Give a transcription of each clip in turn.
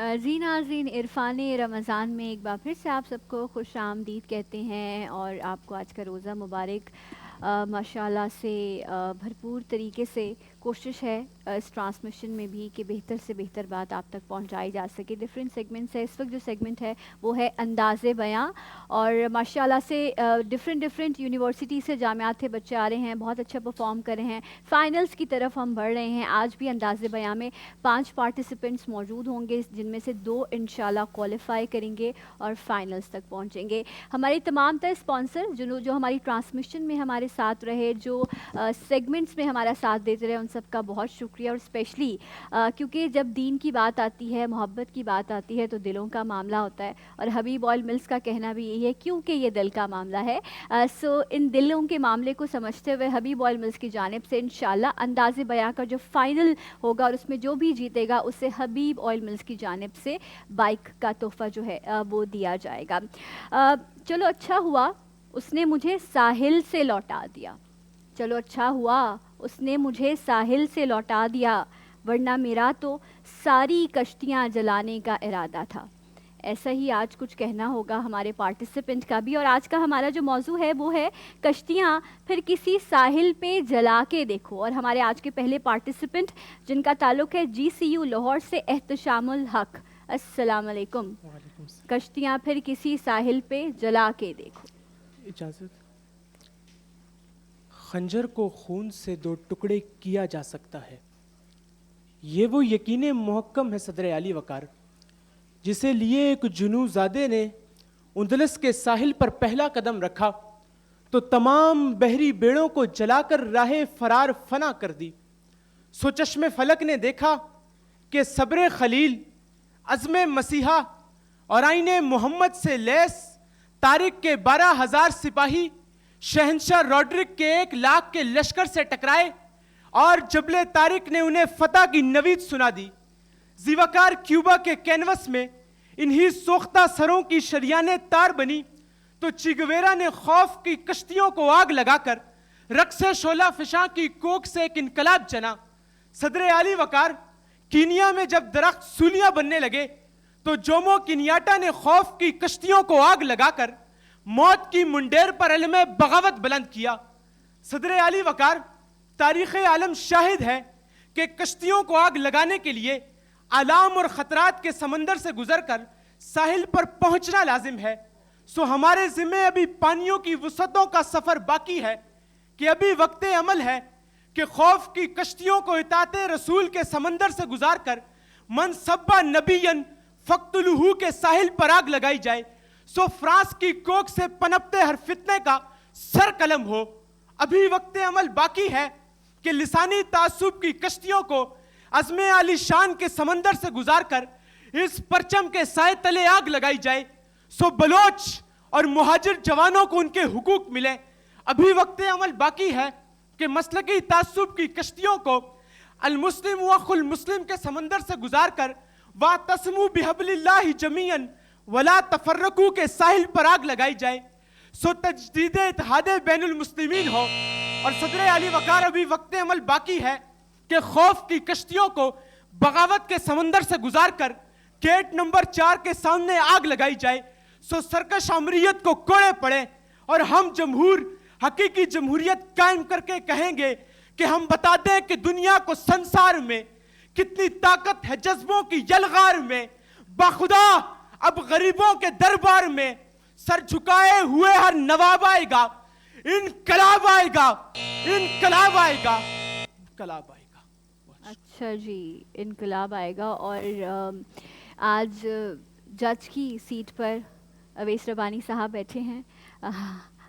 جی ناظرین، عرفان رمضان میں ایک بار پھر سے آپ سب کو خوش آمدید کہتے ہیں اور آپ کو آج کا روزہ مبارک ماشاءاللہ سے بھرپور طریقے سے کوشش ہے اس ٹرانسمیشن میں بھی کہ بہتر سے بہتر بات آپ تک پہنچائی جا سکے. ڈفرینٹ سیگمنٹس ہے. اس وقت جو سیگمنٹ ہے وہ ہے انداز بیاں, اور ماشاءاللہ سے ڈفرینٹ یونیورسٹی سے جامعات سے بچے آ رہے ہیں, بہت اچھا پرفارم کر رہے ہیں. فائنلز کی طرف ہم بڑھ رہے ہیں. آج بھی انداز بیاں میں 5 پارٹیسپنٹس موجود ہوں گے, جن میں سے 2 انشاءاللہ کوالیفائی کریں گے اور فائنلز تک پہنچیں گے. ہماری تمام تر اسپانسر جو ہماری ٹرانسمیشن میں ہمارے ساتھ رہے, جو سیگمنٹس میں ہمارا ساتھ دیتے رہے, ان سب کا بہت شکریہ. اور اسپیشلی کیونکہ جب دین کی بات آتی ہے, محبت کی بات آتی ہے, تو دلوں کا معاملہ ہوتا ہے, اور حبیب آئل ملز کا کہنا بھی یہی ہے کیونکہ یہ دل کا معاملہ ہے. سو ان دلوں کے معاملے کو سمجھتے ہوئے حبیب آئل ملز کی جانب سے انشاءاللہ انداز بیاں کا جو فائنل ہوگا اور اس میں جو بھی جیتے گا اسے حبیب آئل ملز کی جانب سے بائک کا تحفہ جو ہے وہ دیا جائے گا. چلو اچھا ہوا اس نے مجھے ساحل سے لوٹا دیا, چلو اچھا ہوا اس نے مجھے ساحل سے لوٹا دیا, ورنہ میرا تو ساری کشتیاں جلانے کا ارادہ تھا. ایسا ہی آج کچھ کہنا ہوگا ہمارے پارٹیسپنٹ کا بھی. اور آج کا ہمارا جو موضوع ہے وہ ہے کشتیاں پھر کسی ساحل پہ جلا کے دیکھو. اور ہمارے آج کے پہلے پارٹیسپنٹ جن کا تعلق ہے GCU لاہور سے, احتشام الحق. السلام علیکم. وعلیکم السلام. کشتیاں پھر کسی ساحل پہ جلا کے دیکھو. اجازت. خنجر کو خون سے 2 ٹکڑے کیا جا سکتا ہے, یہ وہ یقین محکم ہے صدر علی وقار جسے لیے ایک جنوں زادے نے اندلس کے ساحل پر پہلا قدم رکھا تو تمام بحری بیڑوں کو جلا کر راہ فرار فنا کر دی. سو چشم فلک نے دیکھا کہ صبر خلیل, عزم مسیحا اور آئین محمد سے لیس طارق کے 12,000 سپاہی شہنشاہ روڈرک کے 1 لاکھ کے لشکر سے ٹکرائے اور جبل طارق نے انہیں فتح کی نوید سنا دی. زیوکار کیوبا کے کینوس میں انہی سوختہ سروں کی شریانیں تار بنی تو چیگویرا نے خوف کی کشتیوں کو آگ لگا کر رقص شعلہ فشاں کی کوک سے ایک انقلاب جنا. صدر علی وقار, کینیا میں جب درخت سولیاں بننے لگے تو جومو کنیاٹا نے خوف کی کشتیوں کو آگ لگا کر موت کی منڈیر پر علم بغاوت بلند کیا. صدر علی وقار, تاریخ عالم شاہد ہے کہ کشتیوں کو آگ لگانے کے لیے آلام اور خطرات کے سمندر سے گزر کر ساحل پر پہنچنا لازم ہے. سو ہمارے ذمہ ابھی پانیوں کی وسعتوں کا سفر باقی ہے کہ ابھی وقت عمل ہے کہ خوف کی کشتیوں کو اطاعت رسول کے سمندر سے گزار کر من سبا نبیًا فقتلوہ کے ساحل پر آگ لگائی جائے. سو فرانس کی کوک سے پنپتے ہر فتنے کا سر قلم ہو. ابھی وقت عمل باقی ہے کہ لسانی تعصب کی کشتیوں کو عزم عالی شان کے سمندر سے گزار کر اس پرچم کے سائے تلے آگ لگائی جائے. سو بلوچ اور مہاجر جوانوں کو ان کے حقوق ملے. ابھی وقت عمل باقی ہے کہ مسلکی تعصب کی کشتیوں کو المسلم واخو المسلم کے سمندر سے گزار کر وَاعْتَصِمُوا بِحَبْلِ اللَّهِ جَمِيعًا وَلَا تَفَرَّقُوا کے ساحل پر آگ لگائی جائے. سو تجدید اتحاد بین المسلمین ہو. اور صدر علی وقار, ابھی وقت عمل باقی ہے کہ خوف کی کشتیوں کو بغاوت کے سمندر سے گزار کر گیٹ نمبر 4 کے سامنے آگ لگائی جائے. سو سرکش آمریت کو کوڑے پڑے اور ہم جمہور حقیقی جمہوریت قائم کر کے کہیں گے کہ ہم بتا دیں کہ دنیا کو سنسار میں کتنی طاقت ہے جذبوں کی یلغار میں. باخدا اب غریبوں کے دربار میں سر جھکائے ہوئے ہر نواب آئے گا. انقلاب آئے گا, انقلاب آئے گا, انقلاب آئے گا. اچھا جی, انقلاب آئے گا. اور آج جج کی سیٹ پر اویس ربانی صاحب بیٹھے ہیں.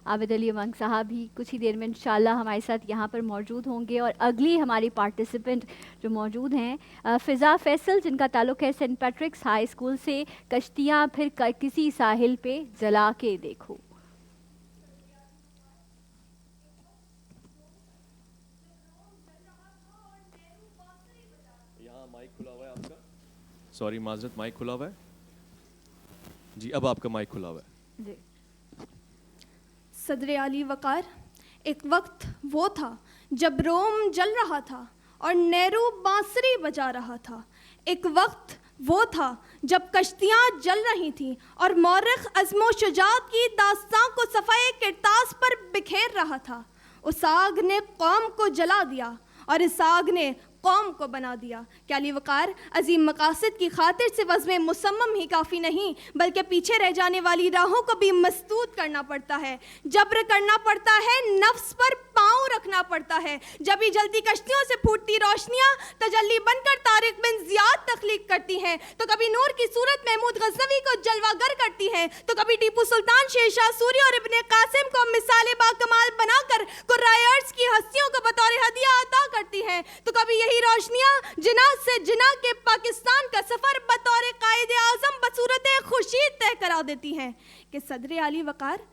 عابد علی امنگ صاحب بھی کچھ ہی دیر میں انشاءاللہ ہمارے ساتھ یہاں پر موجود ہوں گے. اور اگلی ہماری پارٹیسپنٹ جو موجود ہیں فضا فیصل, جن کا تعلق ہے سینٹ پیٹرکس ہائی اسکول سے, کشتیاں پھر کسی ساحل پہ جلا کے دیکھو. یہاں مائک کھلا ہوا ہے آپ کا, سوری معذرت, مائک کھلا ہوا ہے جی, اب آپ کا مائک کھلا ہوا ہے جی. صدر علی وقار, ایک وقت وہ تھا جب روم جل رہا تھا اور نیرو بانسری بجا رہا تھا. ایک وقت وہ تھا جب کشتیاں جل رہی تھیں اور مورخ عزم و شجاعت کی داستان کو صفحۂ کرتاس پر بکھیر رہا تھا۔ اس آگ نے قوم کو جلا دیا اور اس آگ نے قوم کو بنا دیا کہ علی وقار عظیم مقاصد کی خاطر سے عزم مصمم ہی کافی نہیں بلکہ پیچھے رہ جانے والی راہوں کو بھی مسدود کرنا پڑتا ہے، جبر کرنا پڑتا ہے، نفس پر پاؤں رکھنا پڑتا ہے۔ جب ہی جلتی کشتیوں سے پھوٹتی روشنیاں تجلی بن کر طارق بن زیاد تخلیق کرتی ہیں تو کبھی نور کی صورت محمود غزنوی کو جلوہ گر کرتی ہیں تو کبھی ٹیپو سلطان، شیر شاہ سوری اور ابن قاسم کو مثال با کمال بنا کر قرائے ارض کی ہستیوں کو بطور ہدیہ عطا کرتی ہیں تو کبھی یہی روشنیاں جناح سے جناح کے پاکستان کا سفر بطور قائد اعظم بصورت خورشید طے کرا دیتی ہیں کہ صدر علی وقار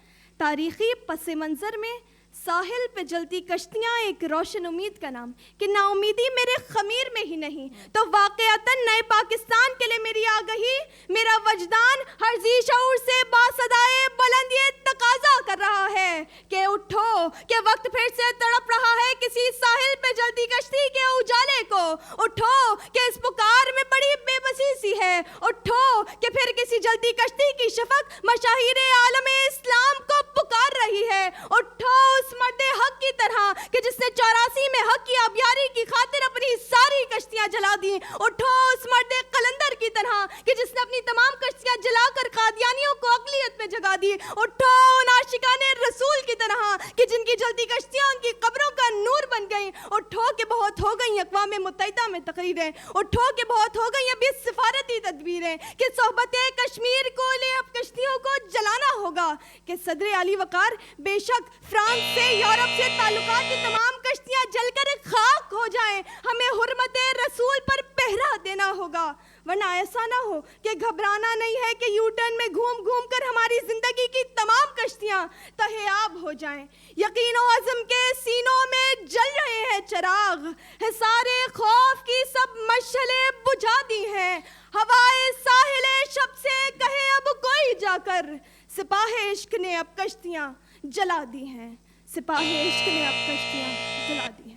تاریخی پس منظر میں ساحل پہ جلتی کشتیاں ایک روشن امید کا نام کہ نا امیدی میرے خمیر میں ہی نہیں تو واقعتاً نئے پاکستان کے لیے میری آگہی، میرا وجدان ہر ذی شعور سے باصدائے بلند یہ تقاضا کر رہا ہے کہ اٹھو، کہ وقت پھر سے تڑپ رہا ہے کسی ساحل پہ جلتی کشتی کے اجالے کو، اٹھو کہ اس پکار میں بڑی بے بسی سی ہے، اٹھو کہ پھر کسی جلتی کشتی کی شفق مشاہیر عالم اسلام کو پکار رہی ہے، اٹھو اس مرد حق کی طرح کہ جس نے 84 میں حق کی آبیاری کی خاطر اپنی ساری کشتیاں جلا دی، اٹھو اس مرد قلندر کی طرح کہ جس نے اپنی تمام کشتیاں جلا کر قادیانیوں کو اقلیت میں جگا دی، اٹھو ان عاشقان رسول کی طرح کہ جن کی جلتی کشتیاں ان کی قبروں کا نور بن گئیں، اٹھو کہ بہت ہو گئیں اقوام متحدہ میں تقریریں، اٹھو کہ بہت ہو گئیں ابھی سفارتی تدبیریں کہ صحبت کشمیر کو لے اب کشتیوں کو جلانا ہوگا کہ صدر علی وقار بے شک فرانس سے یورپ سے تعلقات کی تمام کشتیاں جل کر خاک ہو جائیں، ہمیں حرمت رسول پر پہرا دینا ہوگا ورنہ ایسا نہ ہو کہ گھبرانا نہیں ہے کہ یو ٹرن میں گھوم گھوم کر ہماری زندگی کی تمام کشتیاں تہے آب ہو جائیں۔ یقین و عزم کے سینوں میں جل رہے ہیں چراغ، حصار خوف کی سب مشعلیں بجھا دی ہیں، ہوائے ساحل شب سے کہے اب کوئی جا کر سپاہ عشق نے اب کشتیاں جلا دی ہیں، سپاہ عشق نے اب کشتیاں جلا دی ہیں۔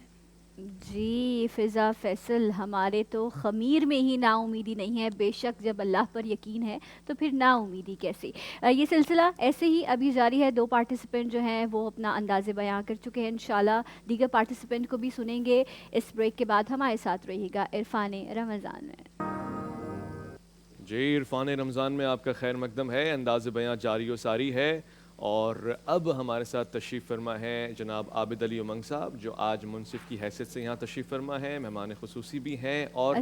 جی فضا فیصل، ہمارے تو خمیر میں ہی نا امیدی نہیں ہے، بے شک جب اللہ پر یقین ہے تو پھر نا امیدی کیسے۔ یہ سلسلہ ایسے ہی ابھی جاری ہے، 2 پارٹیسپینٹ جو ہیں وہ اپنا انداز بیان کر چکے ہیں، انشاءاللہ دیگر پارٹیسپینٹ کو بھی سنیں گے۔ اس بریک کے بعد ہمارے ساتھ رہیے گا عرفان رمضان میں۔ جی عرفان رمضان میں آپ کا خیر مقدم ہے، انداز بیان جاری و ساری ہے، اور اب ہمارے ساتھ تشریف فرما ہے جناب عابد علی امنگ صاحب جو آج منصف کی حیثیت سے یہاں تشریف فرما ہے، مہمان خصوصی بھی ہیں، اور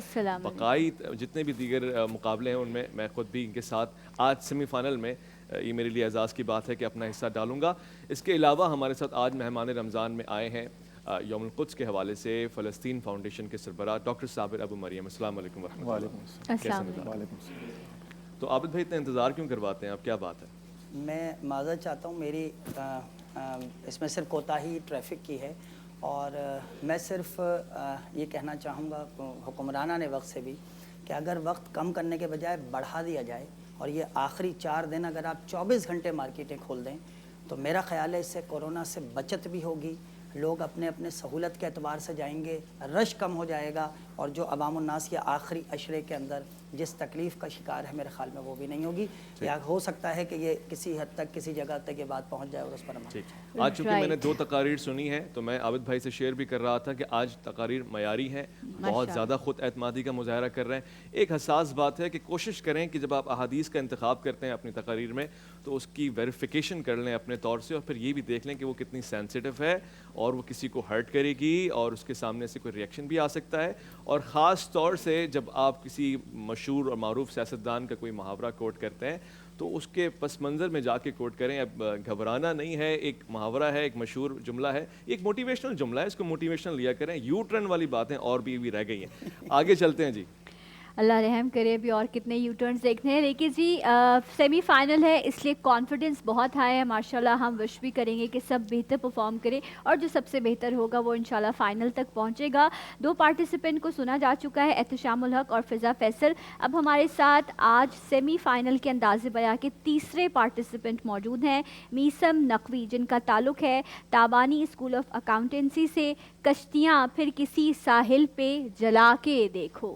بقائی جتنے بھی دیگر مقابلے ہیں ان میں میں خود بھی ان کے ساتھ آج سیمی فائنل میں، یہ میرے لیے اعزاز کی بات ہے کہ اپنا حصہ ڈالوں گا۔ اس کے علاوہ ہمارے ساتھ آج مہمان رمضان میں آئے ہیں یوم القدس کے حوالے سے فلسطین فاؤنڈیشن کے سربراہ ڈاکٹر صابر ابو مریم۔ السلام علیکم ورحمۃ اللہ۔ تو عابد بھائی اتنا انتظار کیوں کرواتے ہیں آپ، کیا بات ہے؟ میں معذرت چاہتا ہوں، میری اس میں صرف کوتاہی ٹریفک کی ہے، اور میں صرف یہ کہنا چاہوں گا حکمرانان وقت سے بھی کہ اگر وقت کم کرنے کے بجائے بڑھا دیا جائے اور یہ آخری 4 دن اگر آپ 24 گھنٹے مارکیٹیں کھول دیں تو میرا خیال ہے اس سے کورونا سے بچت بھی ہوگی، لوگ اپنے اپنے سہولت کے اعتبار سے جائیں گے، رش کم ہو جائے گا، اور جو عوام الناس یہ آخری عشرے کے اندر جس تکلیف کا شکار ہے میرے خیال میں وہ بھی نہیں ہوگی، یا ہو سکتا ہے کہ یہ کسی حد تک کسی جگہ تک یہ بات پہنچ جائے اور اس پر ہم آج چونکہ میں نے 2 تقاریر سنی ہے تو میں عابد بھائی سے شیئر بھی کر رہا تھا کہ آج تقاریر معیاری ہیں، بہت زیادہ خود اعتمادی کا مظاہرہ کر رہے ہیں۔ ایک حساس بات ہے کہ کوشش کریں کہ جب آپ احادیث کا انتخاب کرتے ہیں اپنی تقاریر میں تو اس کی ویریفیکیشن کر لیں اپنے طور سے، اور پھر یہ بھی دیکھ لیں کہ وہ کتنی سینسیٹیو ہے اور وہ کسی کو ہرٹ کرے گی اور اس کے سامنے سے کوئی ریئیکشن بھی آ سکتا ہے، اور خاص طور سے جب آپ کسی مشہور اور معروف سیاستدان کا کوئی محاورہ کوٹ کرتے ہیں تو اس کے پس منظر میں جا کے کوٹ کریں۔ اب گھبرانا نہیں ہے، ایک محاورہ ہے، ایک مشہور جملہ ہے، ایک موٹیویشنل جملہ ہے، اس کو موٹیویشنل لیا کریں۔ یو ٹرن والی باتیں اور بھی رہ گئی ہیں، آگے چلتے ہیں جی۔ اللہ رحم کرے، ابھی اور کتنے یو ٹرنز دیکھنے ہیں، لیکن جی سیمی فائنل ہے اس لیے کانفیڈنس بہت ہائی ہے ماشاءاللہ۔ ہم وش بھی کریں گے کہ سب بہتر پرفارم کرے اور جو سب سے بہتر ہوگا وہ انشاءاللہ فائنل تک پہنچے گا۔ 2 پارٹیسپینٹ کو سنا جا چکا ہے، احتشام الحق اور فضا فیصل۔ اب ہمارے ساتھ آج سیمی فائنل کے انداز بیان کے تیسرے پارٹیسپینٹ موجود ہیں، میثم نقوی، جن کا تعلق ہے تابانی اسکول آف اکاؤنٹنسی سے۔ کشتیاں پھر کسی ساحل پہ جلا کے دیکھو۔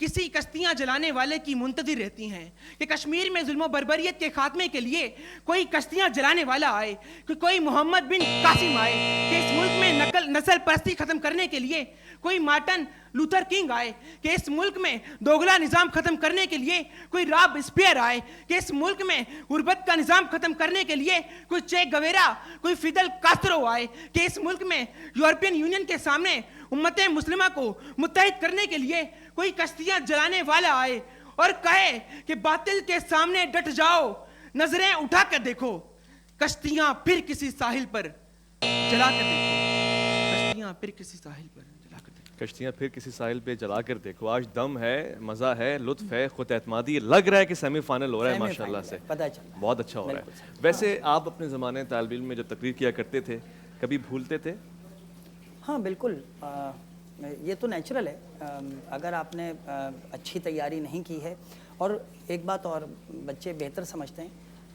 کسی کشتیاں جلانے والے کی منتظر رہتی ہیں کہ کشمیر میں ظلم و بربریت کے خاتمے کے لیے کوئی کشتیاں جلانے والا آئے, کہ کوئی محمد بن قاسم آئے, کہ اس ملک میں نسل پرستی ختم کرنے کے لیے کوئی مارٹن لوتھر کنگ آئے, کہ اس ملک میں دوگلا نظام ختم کرنے کے لیے کوئی راب اسپیئر آئے, کہ اس ملک میں غربت کا نظام ختم کرنے کے لیے کوئی چے گویرا, کوئی فیدل کاسترو آئے, کہ اس ملک میں یورپین یونین کے سامنے امت مسلمہ کو متحد کرنے کے لیے کوئی کشتیاں جلانے والا آئے اور کہے کہ باطل کے سامنے ڈٹ جاؤ, نظریں اٹھا کر دیکھو, کشتیاں پھر کسی ساحل پر جلا کر دیکھو, کشتیاں پھر کسی ساحل پر جلا کر دیکھو, کشتیاں پھر کسی ساحل پہ جلا کر دیکھو. آج دم ہے, مزہ ہے, لطف ہے, خود اعتمادی, لگ رہا ہے کہ سیمی فائنل ہو رہا ہے ماشاءاللہ سے, بہت اچھا ہو رہا ہے. ویسے آپ اپنے زمانے طالب علم میں جو تقریر کیا کرتے تھے کبھی بھولتے تھے؟ ہاں بالکل, یہ تو نیچرل ہے. اگر آپ نے اچھی تیاری نہیں کی ہے, اور ایک بات اور بچے بہتر سمجھتے ہیں,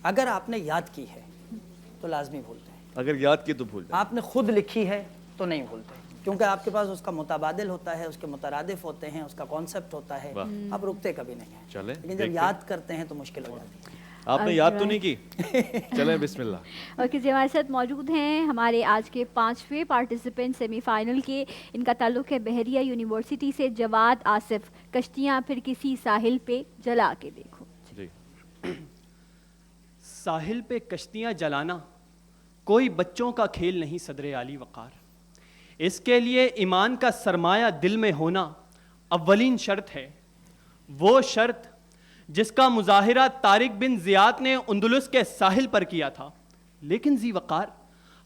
اگر آپ نے یاد کی ہے تو لازمی بھولتے ہیں, اگر یاد کی تو بھولتے ہیں. آپ نے خود لکھی ہے تو نہیں بھولتے, کیونکہ آپ کے پاس اس کا متبادل ہوتا ہے, اس کے مترادف ہوتے ہیں, اس کا کانسیپٹ ہوتا ہے, آپ رکتے کبھی نہیں ہیں. چلیں لیکن جب یاد کرتے ہیں تو مشکل ہو جاتی ہے. آپ نے یاد تو نہیں کی؟ چلیں بسم اللہ. اوکے جی, ہمارے ساتھ موجود ہیں ہمارے آج کے 5ویں پارٹیسپینٹ سیمی فائنل کے. ان کا تعلق ہے بحریہ یونیورسٹی سے. جواد آصف, کشتیاں پھر کسی ساحل پہ جلا کے دیکھو. جی. ساحل پہ کشتیاں جلانا کوئی بچوں کا کھیل نہیں صدر عالی وقار. اس کے لیے ایمان کا سرمایہ دل میں ہونا اولین شرط ہے. وہ شرط جس کا مظاہرہ طارق بن زیاد نے اندلس کے ساحل پر کیا تھا. لیکن ذی وقار,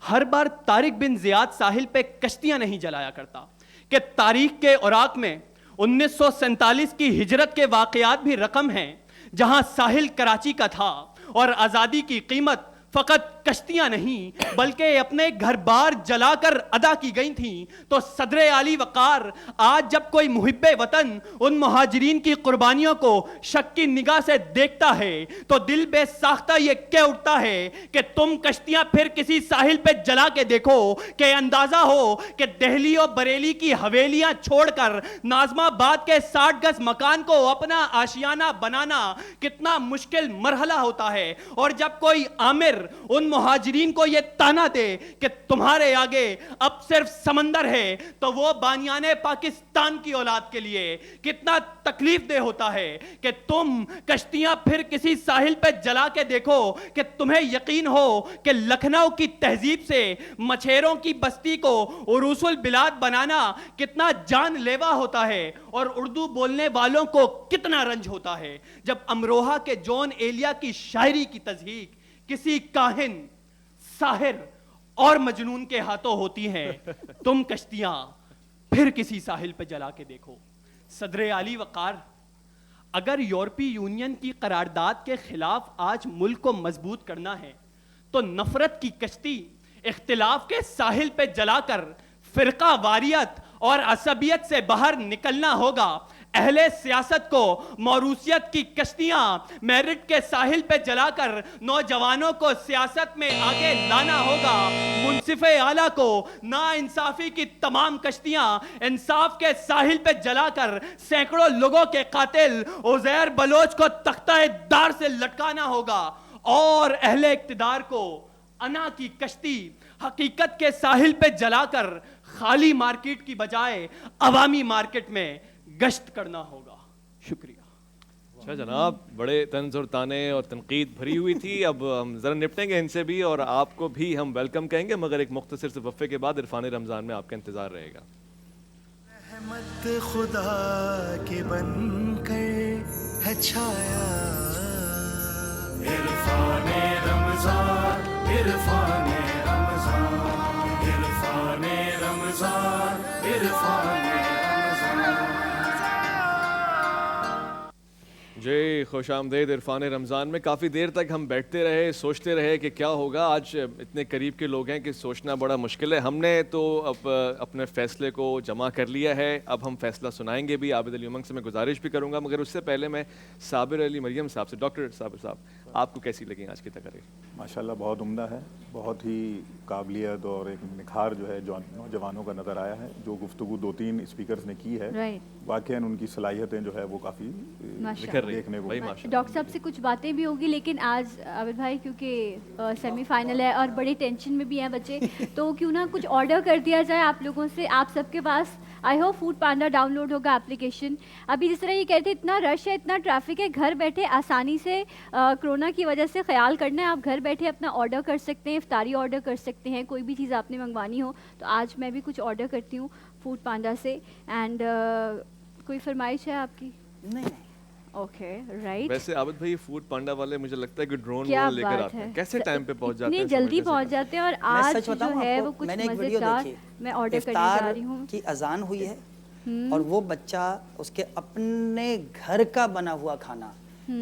ہر بار طارق بن زیاد ساحل پہ کشتیاں نہیں جلایا کرتا, کہ تاریخ کے اوراق میں 1947 کی ہجرت کے واقعات بھی رقم ہیں جہاں ساحل کراچی کا تھا اور آزادی کی قیمت فقط کشتیاں نہیں بلکہ اپنے گھر بار جلا کر ادا کی گئی تھیں. تو صدر عالی وقار, آج جب کوئی محب وطن ان مہاجرین کی قربانیوں کو شک کی نگاہ سے دیکھتا ہے تو دل بے ساختہ یہ کہہ اٹھتا ہے کہ تم کشتیاں پھر کسی ساحل پہ جلا کے دیکھو, کہ اندازہ ہو کہ دہلی اور بریلی کی حویلیاں چھوڑ کر ناظم آباد کے 60 گز مکان کو اپنا آشیانہ بنانا کتنا مشکل مرحلہ ہوتا ہے. اور جب کوئی عامر ان مہاجرین کو یہ تانا دے کہ تمہارے آگے اب صرف سمندر ہے, تو وہ بانیان پاکستان کی اولاد کے لیے کتنا تکلیف دہ ہوتا ہے کہ تم کشتیاں پھر کسی ساحل پہ جلا کے دیکھو, کہ تمہیں یقین ہو کہ لکھنؤ کی تہذیب سے مچھیروں کی بستی کو عروس البلاد بنانا کتنا جان لیوا ہوتا ہے, اور اردو بولنے والوں کو کتنا رنج ہوتا ہے جب امروہہ کے جون ایلیا کی شاعری کی تضحیک کسی کاہن, ساحر اور مجنون کے ہاتھوں ہوتی ہیں. تم کشتیاں پھر کسی ساحل پہ جلا کے دیکھو. صدر عالی وقار, اگر یورپی یونین کی قرارداد کے خلاف آج ملک کو مضبوط کرنا ہے تو نفرت کی کشتی اختلاف کے ساحل پہ جلا کر فرقہ واریت اور عصبیت سے باہر نکلنا ہوگا. اہل سیاست کو موروثیت کی کشتیاں میرٹ کے ساحل پہ جلا کر نوجوانوں کو سیاست میں آگے لانا ہوگا. منصف اعلیٰ کو نا انصافی کی تمام کشتیاں انصاف کے ساحل پہ جلا کر سینکڑوں لوگوں کے قاتل عزیر بلوچ کو تختہ دار سے لٹکانا ہوگا. اور اہل اقتدار کو انا کی کشتی حقیقت کے ساحل پہ جلا کر خالی مارکیٹ کی بجائے عوامی مارکیٹ میں گشت کرنا ہوگا. شکریہ. اچھا جناب, بڑے طنز اور تانے اور تنقید بھری ہوئی تھی. اب ہم ذرا نپٹیں گے ان سے بھی, اور آپ کو بھی ہم ویلکم کہیں گے, مگر ایک مختصر سے وقفے کے بعد عرفان رمضان میں آپ کا انتظار رہے گا. رحمت خدا کے بن کر ہے چھایا, عرفان رمضان, عرفان رمضان, عرفان رمضان, عرفان. جی خوش آمدید عرفان رمضان میں. کافی دیر تک ہم بیٹھتے رہے, سوچتے رہے کہ کیا ہوگا. آج اتنے قریب کے لوگ ہیں کہ سوچنا بڑا مشکل ہے. ہم نے تو اب اپنے فیصلے کو جمع کر لیا ہے, اب ہم فیصلہ سنائیں گے بھی. عابد علی امنگ سے میں گزارش بھی کروں گا, مگر اس سے پہلے میں صابر علی مریم صاحب سے, ڈاکٹر صابر صاحب آپ کو کیسی لگیں آج کی تقریر؟ ماشاءاللہ بہت عمدہ ہے، بہت ہی قابلیت اور ایک نکھار جو ہے نوجوانوں کا نظر آیا ہے. جو گفتگو 2-3 اسپیکرز نے کی ہے واقعاً ان کی صلاحیتیں جو ہے وہ کافی دیکھنے کو. ڈاکٹر صاحب سے کچھ باتیں بھی ہوگی، لیکن آج عابد بھائی کیونکہ سیمی فائنل ہے اور بڑے ٹینشن میں بھی ہیں بچے، تو کیوں نہ کچھ آرڈر کر دیا جائے آپ لوگوں سے. آپ سب کے پاس I hope Foodpanda download ہوگا اپلیکیشن. ابھی جس طرح یہ کہتے ہیں اتنا رش ہے، اتنا ٹریفک ہے، گھر بیٹھے آسانی سے کرونا کی وجہ سے خیال کرنا ہے، آپ گھر بیٹھے اپنا آرڈر کر سکتے ہیں، افطاری آرڈر کر سکتے ہیں، کوئی بھی چیز آپ نے منگوانی ہو. تو آج میں بھی کچھ آرڈر کرتی ہوں فوڈ پانڈا سے. اینڈ کوئی فرمائش ہے آپ کی؟ نہیں. Okay right. ویسے عابد بھائی فوڈ پانڈا والے مجھے لگتا ہے کہ ڈرون لے کر آتے ہیں، کیسے ٹائم پہ پہنچ جاتے ہیں؟ اتنی جلدی پہنچ جاتے ہیں. اور آج جو ہے وہ کچھ مزیدار میں آرڈر کرنے جا رہی ہوں. کی اذان ہوئی ہے اور وہ بچہ اس کے اپنے گھر کا بنا ہوا کھانا،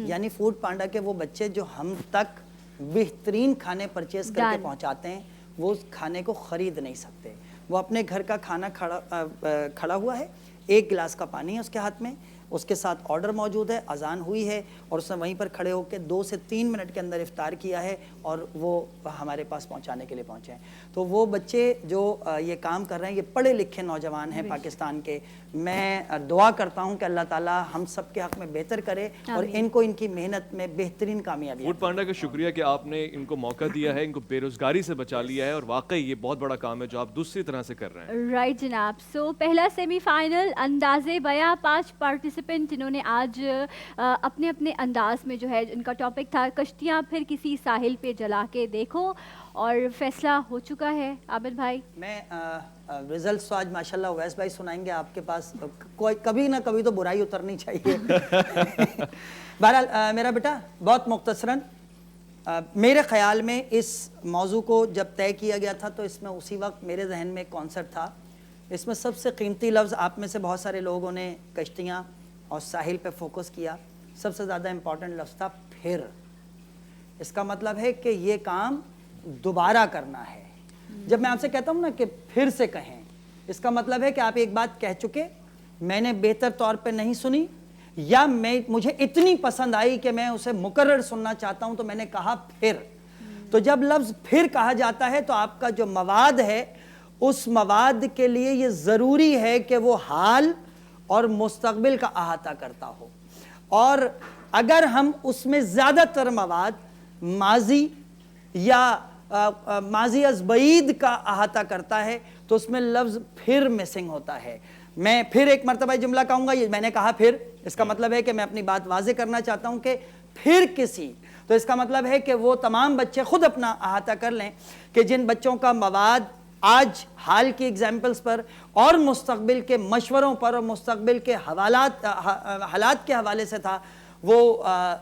یعنی فوڈ پانڈا کے وہ بچے جو ہم تک بہترین کھانے پرچیز کر کے پہنچاتے ہیں، وہ اس کھانے کو خرید نہیں سکتے. وہ اپنے گھر کا کھانا کھڑا ہوا ہے، 1 گلاس کا پانی ہے اس کے ہاتھ میں، اس کے ساتھ آرڈر موجود ہے، اذان ہوئی ہے اور اس نے وہیں پر کھڑے ہو کے 2 سے 3 منٹ کے اندر افطار کیا ہے اور وہ ہمارے پاس پہنچانے کے لیے پہنچے ہیں. تو وہ بچے جو یہ کام کر رہے ہیں، یہ پڑھے لکھے نوجوان ہیں پاکستان کے. میں دعا کرتا ہوں کہ اللہ تعالیٰ ہم سب کے حق میں بہتر کرے اور ان کو ان کی محنت میں بہترین کامیابی. فوڈ پانڈا کا شکریہ کہ آپ نے ان کو موقع دیا ہے، ان کو بے روزگاری سے بچا لیا ہے، اور واقعی یہ بہت بڑا کام ہے جو آپ دوسری طرح سے کر رہے ہیں. رائٹ جناب. سو پہلا سیمی فائنل اندازے بیاں، 5 پارٹیسپینٹ جنہوں نے آج اپنے اپنے انداز میں جو ہے، ان کا ٹاپک تھا کشتیاں پھر کسی ساحل پہ جلا کے دیکھو، اور فیصلہ ہو چکا ہے. عابد بھائی میں ریزلٹس تو آج ماشاءاللہ اویس بھائی سنائیں گے آپ کے پاس. کوئی کبھی نہ کبھی تو برائی اترنی چاہیے. بہرحال میرا بیٹا بہت مختصراً میرے خیال میں اس موضوع کو جب طے کیا گیا تھا تو اس میں اسی وقت میرے ذہن میں کانسیپٹ تھا. اس میں سب سے قیمتی لفظ آپ میں سے بہت سارے لوگوں نے کشتیاں اور ساحل پہ فوکس کیا. سب سے زیادہ امپورٹنٹ لفظ تھا پھر. اس کا مطلب ہے کہ یہ کام دوبارہ کرنا ہے. جب میں آپ سے کہتا ہوں نا کہ پھر سے کہیں، اس کا مطلب ہے کہ آپ ایک بات کہہ چکے، میں نے بہتر طور پہ نہیں سنی، یا مجھے اتنی پسند آئی کہ میں اسے مکرر سننا چاہتا ہوں تو میں نے کہا پھر. تو جب لفظ پھر کہا جاتا ہے تو آپ کا جو مواد ہے اس مواد کے لیے یہ ضروری ہے کہ وہ حال اور مستقبل کا احاطہ کرتا ہو. اور اگر ہم اس میں زیادہ تر مواد ماضی یا ماضی از بعید کا احاطہ کرتا ہے تو اس میں لفظ پھر مسنگ ہوتا ہے. میں پھر ایک مرتبہ جملہ کہوں گا، یہ میں نے کہا پھر، اس کا مطلب ہے کہ میں اپنی بات واضح کرنا چاہتا ہوں کہ پھر کسی، تو اس کا مطلب ہے کہ وہ تمام بچے خود اپنا احاطہ کر لیں کہ جن بچوں کا مواد آج حال کی ایگزامپلز پر اور مستقبل کے مشوروں پر اور مستقبل کے حالات کے حوالے سے تھا، وہ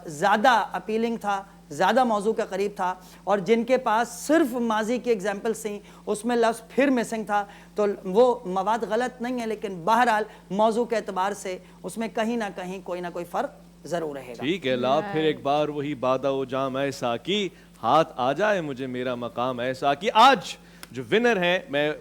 زیادہ اپیلنگ تھا، زیادہ موضوع کے قریب تھا. اور جن کے پاس صرف ماضی کی ایگزامپلز تھیں اس میں لفظ پھر مسنگ تھا، تو وہ مواد غلط نہیں ہے، لیکن بہرحال موضوع کے اعتبار سے اس میں کہیں نہ کہیں کوئی نہ کوئی فرق ضرور رہے گا. ٹھیک ہے، لا پھر ایک بار وہی بادہ و جام اے ساقی، ہاتھ آ جائے مجھے میرا مقام اے ساقی. آج جو ونر ہیں، میں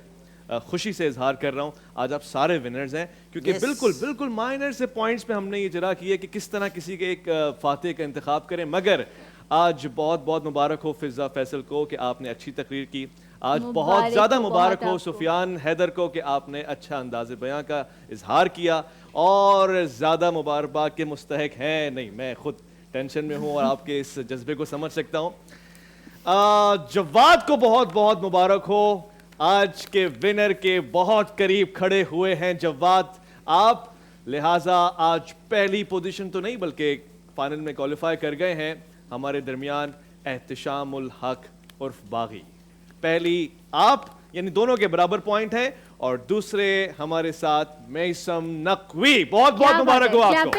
خوشی سے اظہار کر رہا ہوں، آج آپ سارے ونرز ہیں، کیونکہ بالکل مائنر سے پوائنٹس پہ ہم نے یہ اجرا کیا کہ کس طرح کسی کے ایک فاتح کا انتخاب کریں. مگر آج بہت بہت مبارک ہو فضا فیصل کو کہ آپ نے اچھی تقریر کی. آج بہت زیادہ مبارک ہو سفیان حیدر کو کہ آپ نے اچھا انداز بیاں کا اظہار کیا. اور زیادہ مبارکباد کے مستحق ہیں، نہیں میں خود ٹینشن میں ہوں اور آپ کے اس جذبے کو سمجھ سکتا ہوں. جواد کو بہت بہت مبارک ہو، آج کے ونر کے بہت قریب کھڑے ہوئے ہیں جواد آپ، لہٰذا آج پہلی پوزیشن تو نہیں بلکہ فائنل میں کوالیفائی کر گئے ہیں. ہمارے درمیان احتشام الحق عرف باغی، پہلی آپ، یعنی دونوں کے برابر پوائنٹ ہیں، اور دوسرے ہمارے ساتھ میسم نقوی. بہت بہت مبارک ہو آپ کو،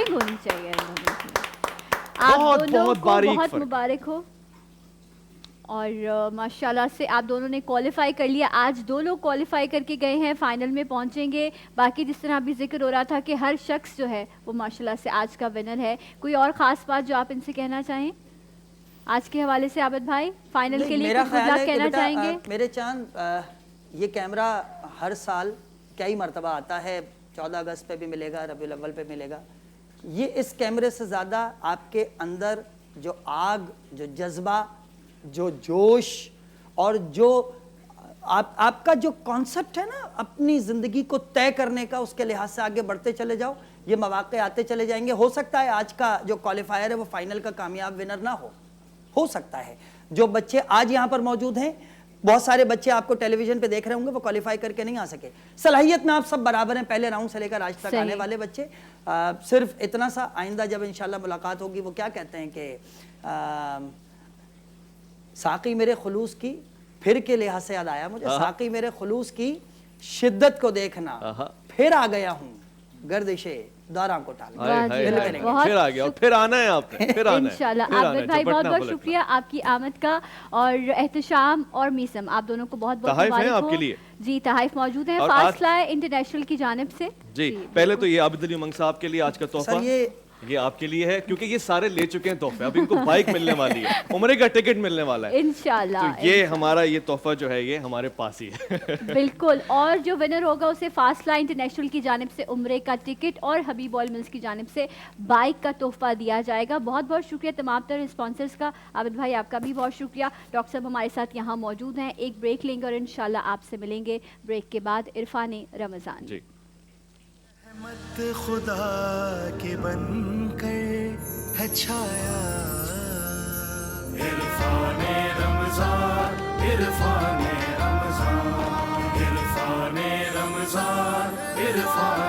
بہت بہت باریک مبارک ہو. اور ماشاءاللہ سے آپ دونوں نے کوالیفائی کر لیا. آج دو لوگ کوالیفائی کر کے گئے ہیں، فائنل میں پہنچیں گے. باقی جس طرح ابھی ذکر ہو رہا تھا کہ ہر شخص جو ہے وہ ماشاءاللہ سے آج کا ونر ہے. کوئی اور خاص بات جو آپ ان سے کہنا چاہیں آج کے حوالے سے؟ عابد بھائی فائنل کے لیے کچھ بات کہنا چاہیں گے؟ میرے چاند، یہ کیمرہ ہر سال کئی مرتبہ آتا ہے، 14 اگست پہ بھی ملے گا، ربیع الاول پہ ملے گا. یہ اس کیمرے سے زیادہ آپ کے اندر جو آگ، جو جذبہ، جو جوش اور جو آپ کا جو کانسیپٹ ہے نا اپنی زندگی کو طے کرنے کا، اس کے لحاظ سے آگے بڑھتے چلے جاؤ، یہ مواقع آتے چلے جائیں گے. ہو سکتا ہے آج کا جو کوالیفائر ہے وہ فائنل کا کامیاب ونر نہ ہو سکتا ہے. جو بچے آج یہاں پر موجود ہیں، بہت سارے بچے آپ کو ٹیلی ویژن پہ دیکھ رہے ہوں گے، وہ کوالیفائی کر کے نہیں آ سکے. صلاحیت میں آپ سب برابر ہیں، پہلے راؤنڈ سے لے کر آج تک آنے والے بچے. صرف اتنا سا، آئندہ جب انشاءاللہ ملاقات ہوگی، وہ کیا کہتے ہیں کہ ساقی میرے خلوص کی، پھر کے لحاظ سے یاد آیا مجھے، ساقی میرے خلوص کی شدت کو دیکھنا، پھر آ گیا ہوں گردشے دورہ کو ٹالنا. پھر آ گیا، پھر آنا ہے آپ نے، پھر آنا ہے انشاءاللہ. عابد بھائی بہت بہت شکریہ آپ کی آمد کا، اور احتشام اور میسم آپ دونوں کو بہت بہت تحائف ہیں مبارک آپ کے لیے. جی تحائف موجود ہیں فاصلہ انٹرنیشنل کی جانب سے. جی پہلے تو یہ عابد علی امنگ صاحب کے لیے آج کا تحفہ سر یہ آپ کے لیے ہے، کیونکہ یہ سارے لے چکے ہیں تحفے، اب ان کو بائک ملنے والی ہے، عمرے کا ٹکٹ ملنے والا ہے انشاءاللہ. تو یہ ہمارا یہ تحفہ جو ہے یہ ہمارے پاس ہی ہے. بالکل. اور جو ونر ہوگا اسے فاصلہ انٹرنیشنل کی جانب سے عمرے کا ٹکٹ اور حبیب آئل ملز کی جانب سے بائک کا تحفہ دیا جائے گا. بہت بہت شکریہ تمام تر اسپانسرز کا. عابد بھائی آپ کا بھی بہت شکریہ. ڈاکٹر صاحب ہمارے ساتھ یہاں موجود ہیں. ایک بریک لیں گے اور انشاءاللہ آپ سے ملیں گے بریک کے بعد عرفان رمضان. جی رحمت خدا کے بن کر ہے چھایا، عرفان رمضان، عرفان رمضان، عرفان رمضان، عرفان